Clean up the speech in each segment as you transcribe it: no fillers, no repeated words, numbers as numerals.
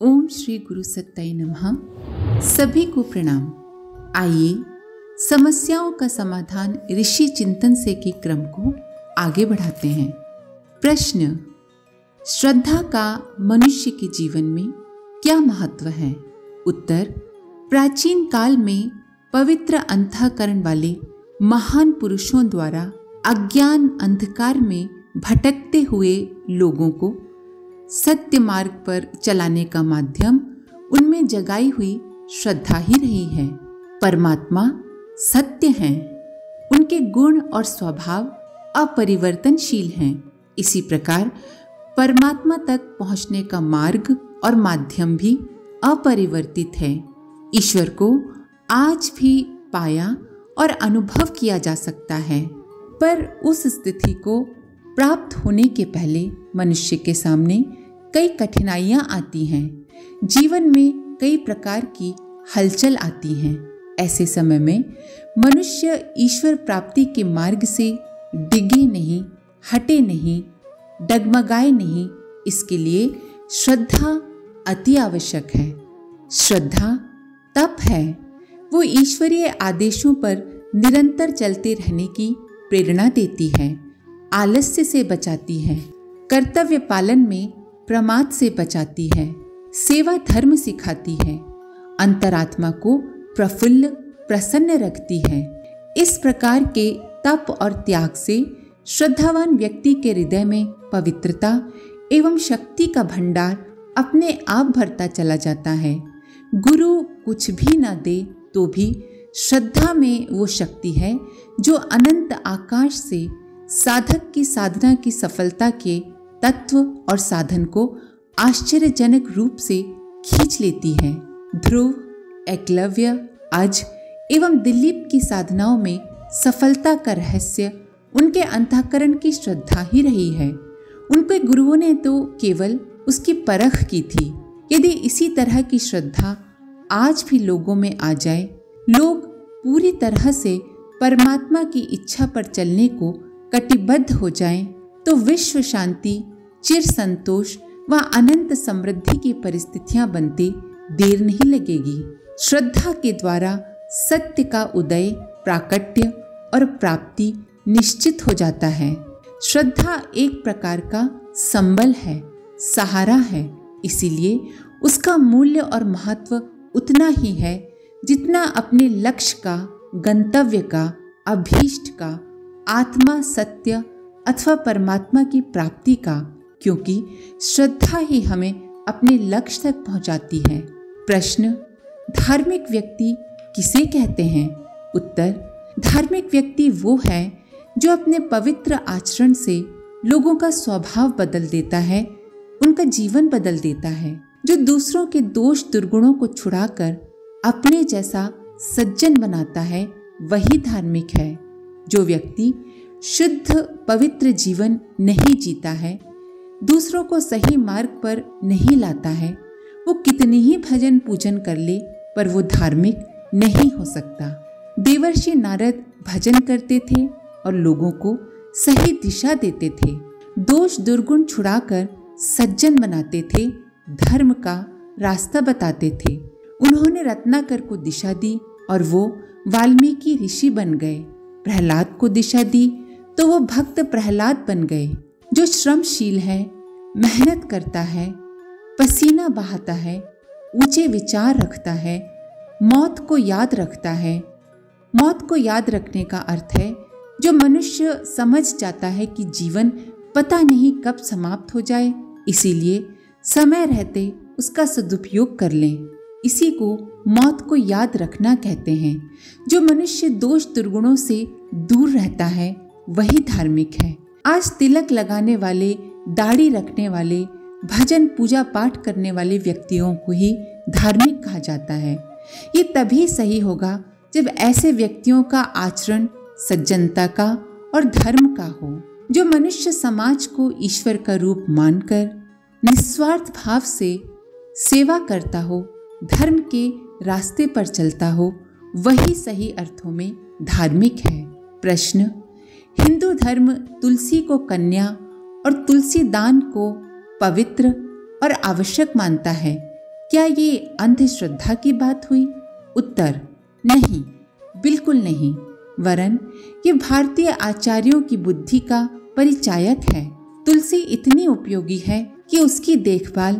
ओम श्री गुरु सत्ताई नमः। सभी को प्रणाम। आइए समस्याओं का समाधान ऋषि चिंतन से के क्रम को आगे बढ़ाते हैं। प्रश्न: श्रद्धा का मनुष्य के जीवन में क्या महत्व है? उत्तर: प्राचीन काल में पवित्र अंतःकरण वाले महान पुरुषों द्वारा अज्ञान अंधकार में भटकते हुए लोगों को सत्य मार्ग पर चलाने का माध्यम उनमें जगाई हुई श्रद्धा ही रही है। परमात्मा सत्य हैं, उनके गुण और स्वभाव अपरिवर्तनशील हैं। इसी प्रकार परमात्मा तक पहुंचने का मार्ग और माध्यम भी अपरिवर्तित है। ईश्वर को आज भी पाया और अनुभव किया जा सकता है, पर उस स्थिति को प्राप्त होने के पहले मनुष्य के सामने कई कठिनाइयां आती हैं। जीवन में कई प्रकार की हलचल आती हैं। ऐसे समय में मनुष्य ईश्वर प्राप्ति के मार्ग से डिगे नहीं, हटे नहीं, डगमगाए नहीं। इसके लिए श्रद्धा अति आवश्यक है। श्रद्धा तप है, वो ईश्वरीय आदेशों पर निरंतर चलते रहने की प्रेरणा देती है, आलस्य से बचाती है, कर्तव्य पालन में प्रमाद से बचाती है, सेवा धर्म सिखाती है, अंतरात्मा को प्रफुल्ल प्रसन्न रखती है। इस प्रकार के तप और त्याग से श्रद्धावान व्यक्ति के हृदय में पवित्रता एवं शक्ति का भंडार अपने आप भरता चला जाता है। गुरु कुछ भी न दे तो भी श्रद्धा में वो शक्ति है जो अनंत आकाश से साधक की साधना की सफलता के तत्व और साधन को आश्चर्यजनक रूप से खींच लेती है। ध्रुव, एकलव्य, अज एवं दिलीप की साधनाओं में सफलता का रहस्य उनके अंतःकरण की श्रद्धा ही रही है। उनके गुरुओं ने तो केवल उसकी परख की थी। यदि इसी तरह की श्रद्धा आज भी लोगों में आ जाए, लोग पूरी तरह से परमात्मा की इच्छा पर चलने को कटिबद्ध हो जाएं, तो विश्व शांति, चिर संतोष व अनंत समृद्धि की परिस्थितियां बनते देर नहीं लगेगी। श्रद्धा के द्वारा सत्य का उदय, प्राकट्य और प्राप्ति निश्चित हो जाता है। श्रद्धा एक प्रकार का संबल है, सहारा है। इसीलिए उसका मूल्य और महत्व उतना ही है जितना अपने लक्ष्य का, गंतव्य का, अभीष्ट का, आत्मा सत्य अथवा परमात्मा की प्राप्ति का, क्योंकि श्रद्धा ही हमें अपने लक्ष्य तक पहुंचाती है। प्रश्न: धार्मिक व्यक्ति किसे कहते हैं? उत्तर: धार्मिक व्यक्ति वो है जो अपने पवित्र आचरण से लोगों का स्वभाव बदल देता है, उनका जीवन बदल देता है। जो दूसरों के दोष दुर्गुणों को छुड़ाकर अपने जैसा सज्जन बनाता है, वही धार्मिक है। जो व्यक्ति शुद्ध पवित्र जीवन नहीं जीता है, दूसरों को सही मार्ग पर नहीं लाता है, वो कितनी ही भजन पूजन कर ले, पर वो धार्मिक नहीं हो सकता। देवर्षि नारद भजन करते थे और लोगों को सही दिशा देते थे, दोष दुर्गुण छुड़ाकर सज्जन बनाते थे, धर्म का रास्ता बताते थे। उन्होंने रत्नाकर को दिशा दी और वो वाल्मीकि ऋषि बन गए। प्रहलाद को दिशा दी तो वो भक्त प्रहलाद बन गए। जो श्रमशील है, मेहनत करता है, पसीना बहाता है, ऊंचे विचार रखता है, मौत को याद रखता है। मौत को याद रखने का अर्थ है जो मनुष्य समझ जाता है कि जीवन पता नहीं कब समाप्त हो जाए, इसीलिए समय रहते उसका सदुपयोग कर लें। इसी को मौत को याद रखना कहते हैं। जो मनुष्य दोष दुर्गुणों से दूर रहता है, वही धार्मिक है। आज तिलक लगाने वाले, दाढ़ी रखने वाले, भजन पूजा पाठ करने वाले व्यक्तियों को ही धार्मिक कहा जाता है। ये तभी सही होगा जब ऐसे व्यक्तियों का आचरण सज्जनता का और धर्म का हो। जो मनुष्य समाज को ईश्वर का रूप मानकर निस्वार्थ भाव से सेवा करता हो, धर्म के रास्ते पर चलता हो, वही सही अर्थों में धार्मिक है। प्रश्न: हिंदू धर्म तुलसी को कन्या और तुलसी दान को पवित्र और आवश्यक मानता है, क्या ये अंधश्रद्धा की बात हुई? उत्तर, नहीं, बिल्कुल नहीं, वरन ये भारतीय आचार्यों की बुद्धि का परिचायक है। तुलसी इतनी उपयोगी है कि उसकी देखभाल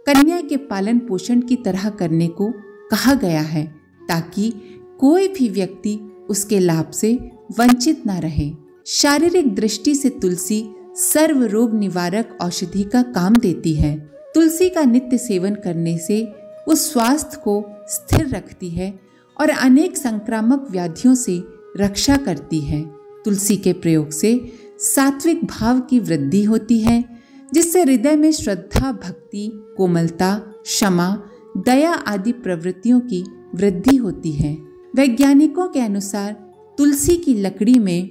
कन्या के पालन पोषण की तरह करने को कहा गया है, ताकि कोई भी व्यक्ति उसके लाभ से वंचित न रहे। शारीरिक दृष्टि से तुलसी सर्व रोग निवारक औषधि का काम देती है। तुलसी का नित्य सेवन करने से वो स्वास्थ्य को स्थिर रखती है और अनेक संक्रामक व्याधियों से रक्षा करती है। तुलसी के प्रयोग से सात्विक भाव की वृद्धि होती है, जिससे हृदय में श्रद्धा, भक्ति, कोमलता, क्षमा, दया आदि प्रवृत्तियों की वृद्धि होती है। वैज्ञानिकों के अनुसार तुलसी की लकड़ी में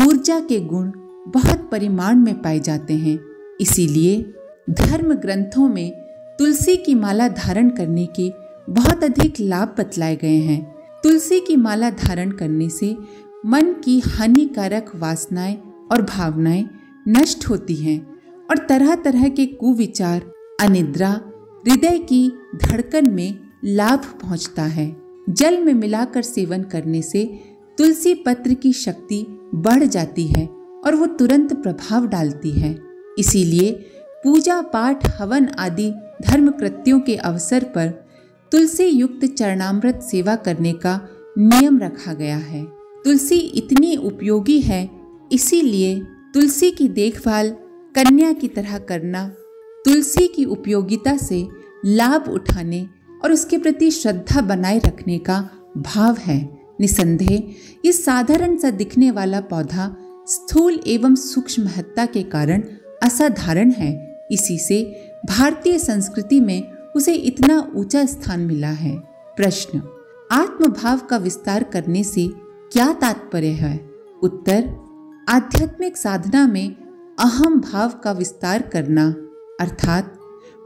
ऊर्जा के गुण बहुत परिमाण में पाए जाते हैं। इसीलिए धर्म ग्रंथों में तुलसी की माला धारण करने के बहुत अधिक लाभ बतलाए गए हैं। तुलसी की माला धारण करने से मन की हानिकारक वासनाएं और भावनाएं नष्ट होती हैं और तरह तरह के कुविचार, अनिद्रा, हृदय की धड़कन में लाभ पहुंचता है। जल में मिलाकर सेवन करने से तुलसी पत्र की शक्ति बढ़ जाती है और वो तुरंत प्रभाव डालती है। इसीलिए पूजा पाठ, हवन आदि धर्म कृत्यों के अवसर पर तुलसी युक्त चरणामृत सेवा करने का नियम रखा गया है। तुलसी इतनी उपयोगी है, इसीलिए तुलसी की देखभाल कन्या की तरह करना, तुलसी की उपयोगिता से लाभ उठाने और उसके प्रति श्रद्धा बनाए रखने का भाव है। निसंदेह ये साधारण सा दिखने वाला पौधा स्थूल एवं सूक्ष्म महत्ता के कारण असाधारण है। इसी से भारतीय संस्कृति में उसे इतना ऊंचा स्थान मिला है। प्रश्न, आत्मभाव का विस्तार करने से क्या तात्पर्य है? उत्तर, आध्यात्मिक साधना में अहम भाव का विस्तार करना, अर्थात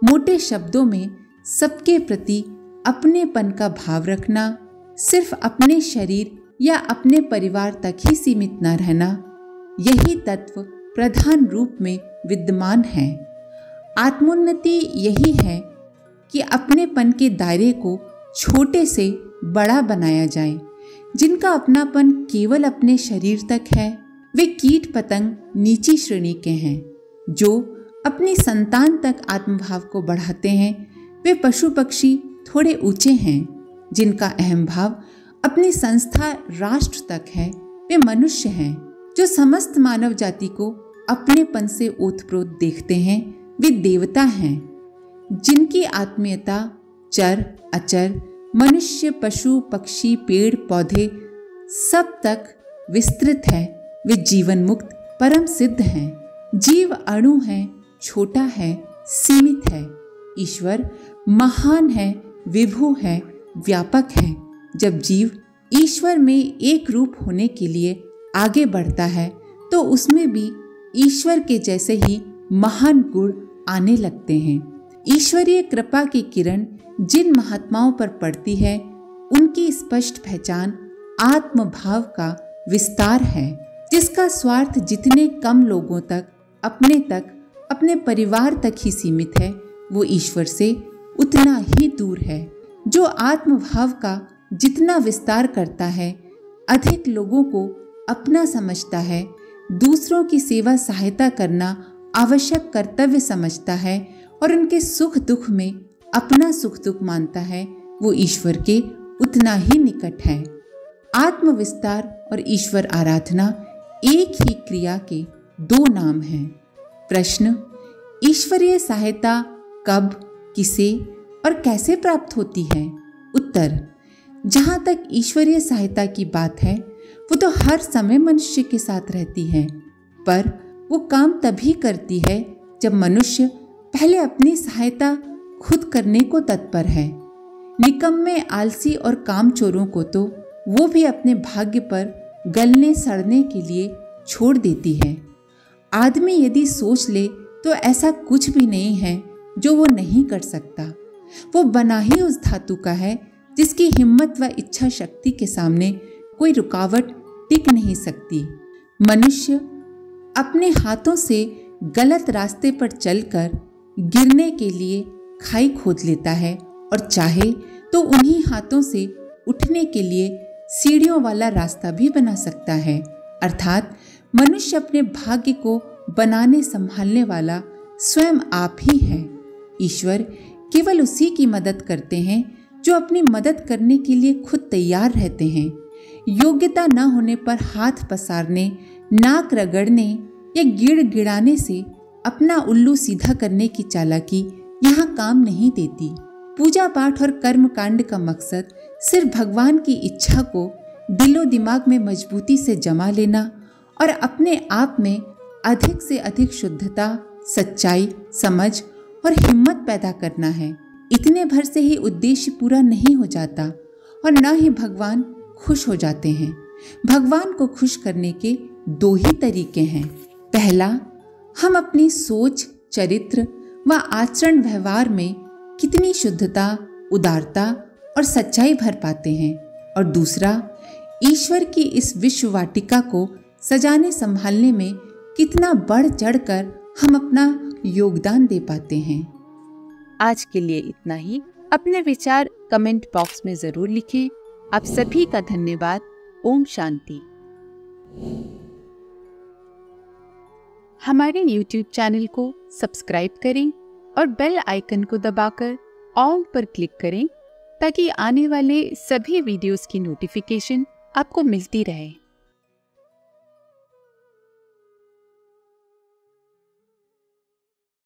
मोटे शब्दों में सबके प्रति अपनेपन का भाव रखना, सिर्फ अपने शरीर या अपने परिवार तक ही सीमित न रहना, यही तत्व प्रधान रूप में विद्यमान है। आत्मोन्नति यही है कि अपनेपन के दायरे को छोटे से बड़ा बनाया जाए। जिनका अपनापन केवल अपने शरीर तक है, वे कीट पतंग नीची श्रेणी के हैं। जो अपनी संतान तक आत्मभाव को बढ़ाते हैं, वे पशु पक्षी थोड़े ऊंचे हैं। जिनका अहम भाव अपनी संस्था राष्ट्र तक है, वे मनुष्य हैं। जो समस्त मानव जाति को अपनेपन से ओतप्रोत देखते हैं, वे देवता हैं। जिनकी आत्मीयता चर अचर, मनुष्य, पशु पक्षी, पेड़ पौधे सब तक विस्तृत है, वे जीवन मुक्त परम सिद्ध हैं। जीव अणु है, छोटा है, सीमित है। ईश्वर महान है, विभु है, व्यापक है। जब जीव ईश्वर में एक रूप होने के लिए आगे बढ़ता है, तो उसमें भी ईश्वर के जैसे ही महान गुण आने लगते हैं। ईश्वरीय कृपा की किरण जिन महात्माओं पर पड़ती है, उनकी स्पष्ट पहचान आत्मभाव का विस्तार है, जिसका स्वार्थ जितने कम लोगों तक, अपने परिवार तक ही सीमित है, वो ईश्वर से उतना ही दूर है। जो आत्मभाव का जितना विस्तार करता है, अधिक लोगों को अपना समझता है, दूसरों की सेवा सहायता करना आवश्यक कर्तव्य समझता है और उनके सुख दुख में अपना सुख दुख मानता है, वो ईश्वर के उतना ही निकट है। आत्म विस्तार और ईश्वर आराधना एक ही क्रिया के दो नाम हैं। प्रश्न, ईश्वरीय सहायता कब, किसे और कैसे प्राप्त होती है? उत्तर, जहाँ तक ईश्वरीय सहायता की बात है, वो तो हर समय मनुष्य के साथ रहती है, पर वो काम तभी करती है जब मनुष्य पहले अपनी सहायता खुद करने को तत्पर है। निकम्मे, आलसी और कामचोरों को तो वो भी अपने भाग्य पर गलने सड़ने के लिए छोड़ देती है। आदमी यदि सोच ले तो ऐसा कुछ भी नहीं है जो वो नहीं कर सकता। वो बना ही उस धातु का है जिसकी हिम्मत व इच्छा शक्ति के सामने कोई रुकावट टिक नहीं सकती। मनुष्य अपने हाथों से गलत रास्ते पर चलकर गिरने के लिए खाई खोद लेता है और चाहे तो उन्हीं हाथों से उठने के लिए सीढ़ियों वाला रास्ता भी बना सकता है। अर्थात मनुष्य अपने भाग्य को बनाने संभालने वाला स्वयं आप ही है। ईश्वर केवल उसी की मदद करते हैं जो अपनी मदद करने के लिए खुद तैयार रहते हैं। योग्यता न होने पर हाथ पसारने, नाक रगड़ने या गिड़गिड़ाने से अपना उल्लू सीधा करने की चालाकी यहाँ काम नहीं देती। पूजा पाठ और कर्म कांड का मकसद सिर्फ भगवान की इच्छा को दिलो दिमाग में मजबूती से जमा लेना और अपने आप में अधिक से अधिक शुद्धता, सच्चाई, समझ और हिम्मत पैदा करना है। इतने भर से ही उद्देश्य पूरा नहीं हो जाता और न ही भगवान खुश हो जाते हैं। भगवान को खुश करने के दो ही तरीके हैं। पहला, हम अपनी सोच, चरित्र व आचरण व्यवहार में कितनी शुद्धता, उदारता और सच्चाई भर पाते हैं, और दूसरा, ईश्वर की इस विश्व वाटिका को सजाने संभालने में कितना बढ़ चढ़कर हम अपना योगदान दे पाते हैं। आज के लिए इतना ही। अपने विचार कमेंट बॉक्स में जरूर लिखें। आप सभी का धन्यवाद। ओम शांति। हमारे YouTube चैनल को सब्सक्राइब करें और बेल आइकन को दबाकर ऑल पर क्लिक करें ताकि आने वाले सभी वीडियोस की नोटिफिकेशन आपको मिलती रहे।